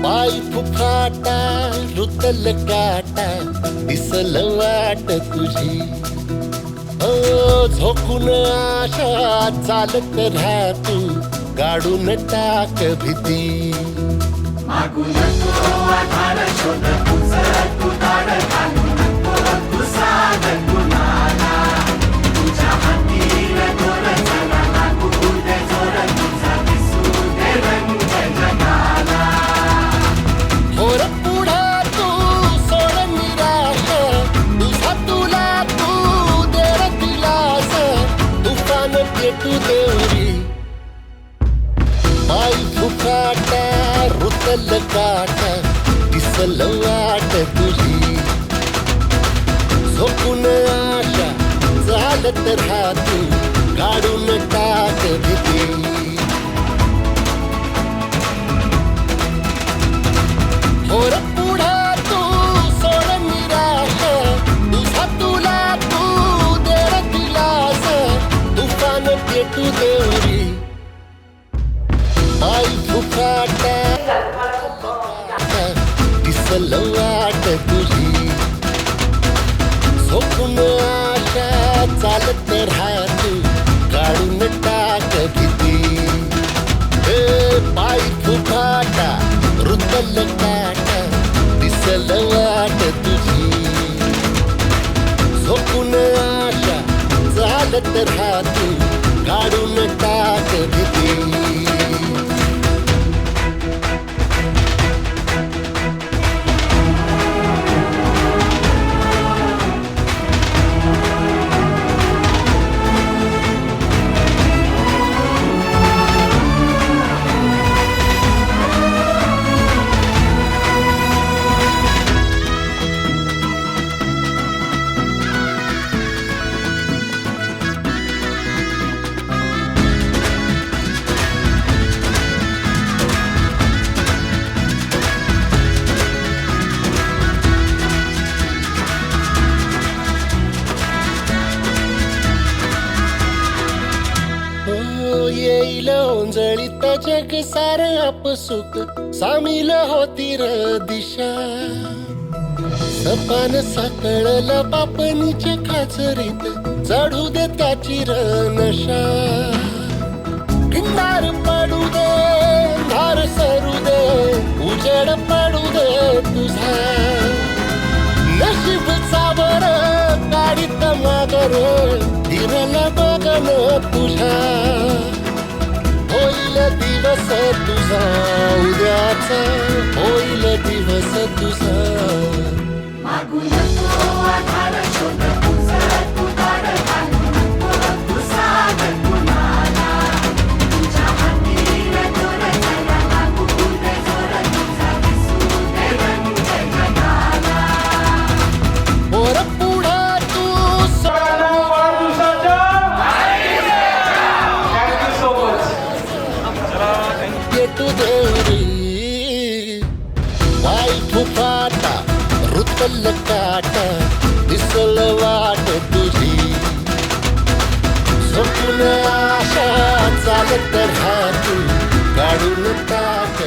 पाय फुफाटा रुतल काटा दिसल वाट तुझी झोकून आशा चालत राहा तू गाडून टाक भीती मागू नको आधार शोध तुझं तू दाड घालू नको तू साध कुणाला तुझ्या हातीर दोर चला लागू दे जोर तुझा दिसू दे रंग जगाला होर पुढा तू सोड निराश तुझा तुला तू देर दिलास तुफान पेटू देवरी पाय फुफाटा रुतल काटा दिसल वाट तुझी झोपून आशा चालत राहा तू काढून टाक भीती होर पुढा तू सोड निराश तुझा तुला तू देर दिलास तुफान पेटू देवरी पाय फुफाटा दिसल वाट तुझी झोपून आशा चालत राहा तू काढून टाक भीती पाय फुफाटा रुतल काटा दिसल वाट तुझी झोपून आशा चालत राहा तू काढून टाक भीती येईल ओंजळीत जग सार अपसुख सामील होती र दिशा सपान साकळला पापणीच्या खाचरीत चढू दे त्याची र नशा किनार पडू दे धार सरू दे उजेड पडू दे तुझा नशीब सावर काढीत मागर दिरल बगन तुझा होईल दिवस तुझा उद्याचा होईल दिवस तुझा मागू नको आधार शोध तुझं तू दाड घालू नको तू साध कुणाला तुझ्या हातीर दोर चला लागू दे जोर तुझा दिसू दे रंग जगाला पोर पुढा तू पेटू देवरी पाय फुफाटा रुतल काटा दिसल वाट तुझी झोपून आशा चालत राहा तू काढून टाक